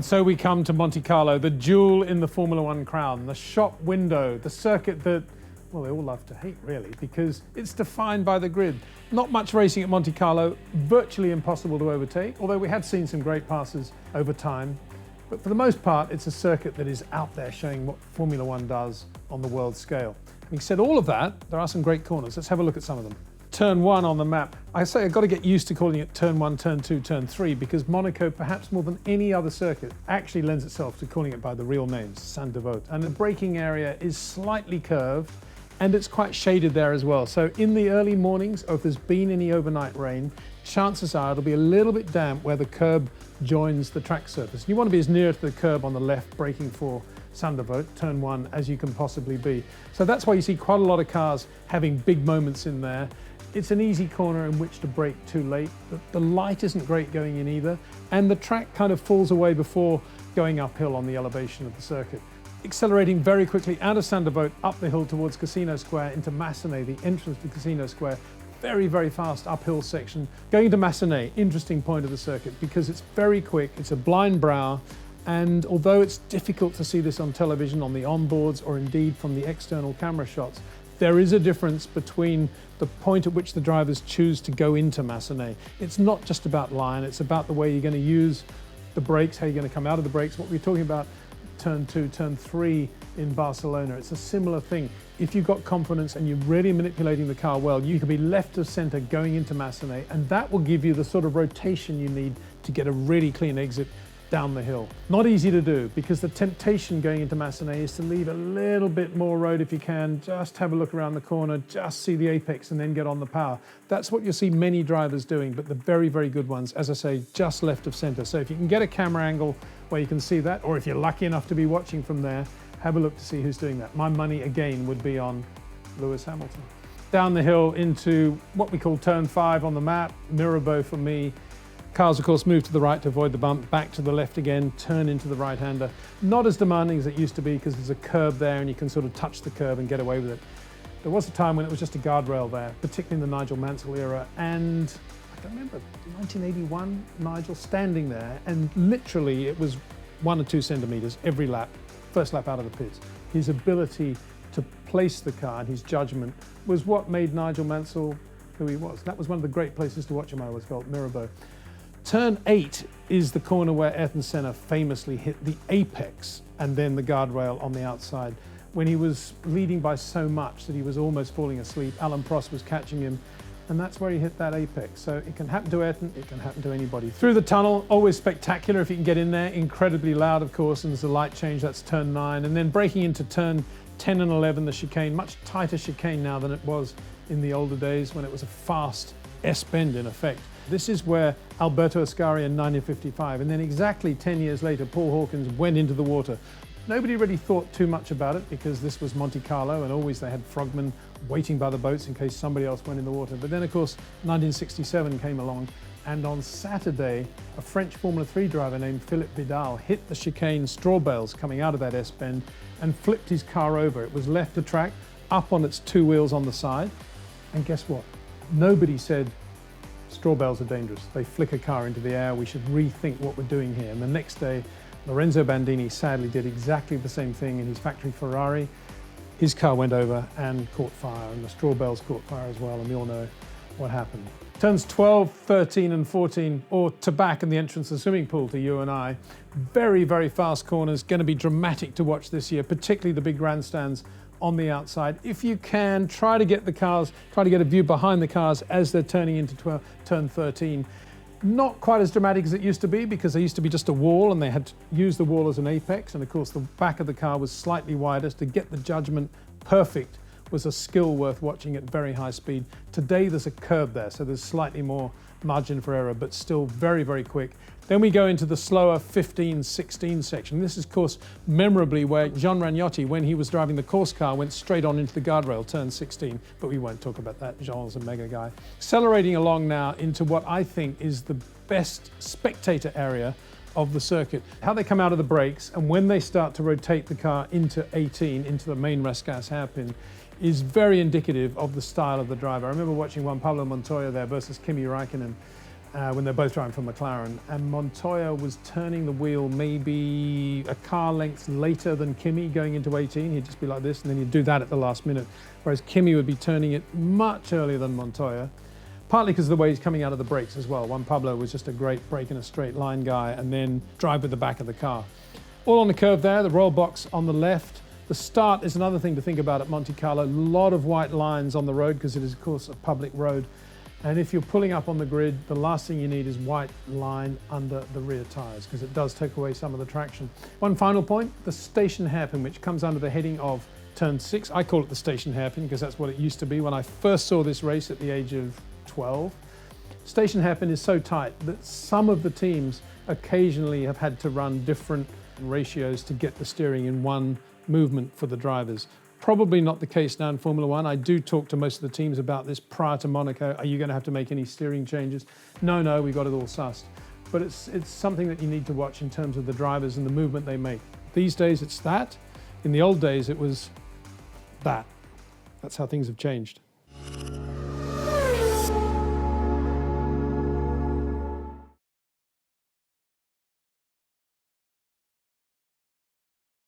And so we come to Monte Carlo, the jewel in the Formula One crown, the shop window, the circuit that, well, they all love to hate really, because it's defined by the grid. Not much racing at Monte Carlo, virtually impossible to overtake, although we have seen some great passes over time. But for the most part, it's a circuit that is out there showing what Formula One does on the world scale. Having said all of that, there are some great corners. Let's have a look at some of them. Turn 1 on the map. I say I've got to get used to calling it turn 1, turn 2, turn 3, because Monaco, perhaps more than any other circuit, actually lends itself to calling it by the real names, Saint-Devote. And the braking area is slightly curved, and it's quite shaded there as well. So in the early mornings, or if there's been any overnight rain, chances are it'll be a little bit damp where the curb joins the track surface. You want to be as near to the curb on the left, braking for Saint-Devote, turn 1, as you can possibly be. So that's why you see quite a lot of cars having big moments in there. It's an easy corner in which to brake too late. The light isn't great going in either, and the track kind of falls away before going uphill on the elevation of the circuit. Accelerating very quickly out of Saint-Devote, up the hill towards Casino Square into Massenet, the entrance to Casino Square. Very, very fast uphill section. Going to Massenet, interesting point of the circuit because it's very quick, it's a blind brow, and although it's difficult to see this on television, on the onboards, or indeed from the external camera shots, there is a difference between the point at which the drivers choose to go into Massenet. It's not just about line, it's about the way you're going to use the brakes, how you're going to come out of the brakes, what we're talking about turn 2, turn 3 in Barcelona. It's a similar thing. If you've got confidence and you're really manipulating the car well, you can be left of center going into Massenet, and that will give you the sort of rotation you need to get a really clean exit down the hill. Not easy to do, because the temptation going into Massenet is to leave a little bit more road if you can, just have a look around the corner, just see the apex and then get on the power. That's what you'll see many drivers doing, but the very, very good ones, as I say, just left of center. So if you can get a camera angle where you can see that, or if you're lucky enough to be watching from there, have a look to see who's doing that. My money again would be on Lewis Hamilton. Down the hill into what we call turn 5 on the map, Mirabeau for me. Cars, of course, move to the right to avoid the bump, back to the left again, turn into the right-hander. Not as demanding as it used to be because there's a curb there and you can sort of touch the curb and get away with it. There was a time when it was just a guardrail there, particularly in the Nigel Mansell era, and I can remember 1981, Nigel standing there, and literally it was 1 or 2 centimeters every lap, first lap out of the pits. His ability to place the car and his judgment was what made Nigel Mansell who he was. That was one of the great places to watch him, I always felt, Mirabeau. Turn 8 is the corner where Ayrton Senna famously hit the apex and then the guardrail on the outside. When he was leading by so much that he was almost falling asleep, Alan Prost was catching him, and that's where he hit that apex. So it can happen to Ayrton, it can happen to anybody. Through the tunnel, always spectacular if you can get in there, incredibly loud of course, and there's a light change, that's turn 9, and then breaking into turn 10 and 11, the chicane, much tighter chicane now than it was in the older days when it was a fast S-bend in effect. This is where Alberto Ascari in 1955, and then exactly 10 years later, Paul Hawkins went into the water. Nobody really thought too much about it because this was Monte Carlo and always they had frogmen waiting by the boats in case somebody else went in the water. But then of course 1967 came along, and on Saturday a French Formula 3 driver named Philippe Vidal hit the chicane straw bales coming out of that S-bend and flipped his car over. It was left to track, up on its 2 wheels on the side, and guess what? Nobody said straw bales are dangerous. They flick a car into the air. We should rethink what we're doing here. And the next day, Lorenzo Bandini sadly did exactly the same thing in his factory Ferrari. His car went over and caught fire, and the straw bales caught fire as well, and we all know what happened. Turns 12, 13 and 14, or to back in the entrance of the swimming pool to you and I. Very, very fast corners, going to be dramatic to watch this year, particularly the big grandstands on the outside. If you can, try to get the cars, try to get a view behind the cars as they're turning into turn 13. Not quite as dramatic as it used to be because there used to be just a wall and they had to use the wall as an apex, and of course the back of the car was slightly wider. To get the judgment perfect was a skill worth watching at very high speed. Today there's a curb there, so there's slightly more margin for error, but still very, very quick. Then we go into the slower 15-16 section. This is, of course, memorably where Jean Ragnotti, when he was driving the course car, went straight on into the guardrail, turn 16, but we won't talk about that. Jean's a mega guy. Accelerating along now into what I think is the best spectator area of the circuit. How they come out of the brakes and when they start to rotate the car into 18, into the main Rascasse hairpin, is very indicative of the style of the driver. I remember watching Juan Pablo Montoya there versus Kimi Räikkönen. when they're both driving for McLaren, and Montoya was turning the wheel maybe a car length later than Kimi going into 18. He'd just be like this, and then he'd do that at the last minute, whereas Kimi would be turning it much earlier than Montoya, partly because of the way he's coming out of the brakes as well. Juan Pablo was just a great brake in a straight line guy, and then drive with the back of the car. All on the curve there, the roll box on the left. The start is another thing to think about at Monte Carlo. A lot of white lines on the road because it is, of course, a public road. And if you're pulling up on the grid, the last thing you need is white line under the rear tyres because it does take away some of the traction. One final point, the station hairpin, which comes under the heading of turn 6. I call it the station hairpin because that's what it used to be when I first saw this race at the age of 12. Station hairpin is so tight that some of the teams occasionally have had to run different ratios to get the steering in one movement for the drivers. Probably not the case now in Formula One. I do talk to most of the teams about this prior to Monaco. Are you going to have to make any steering changes? No, we've got it all sussed. But it's something that you need to watch in terms of the drivers and the movement they make. These days it's that. In the old days it was that. That's how things have changed.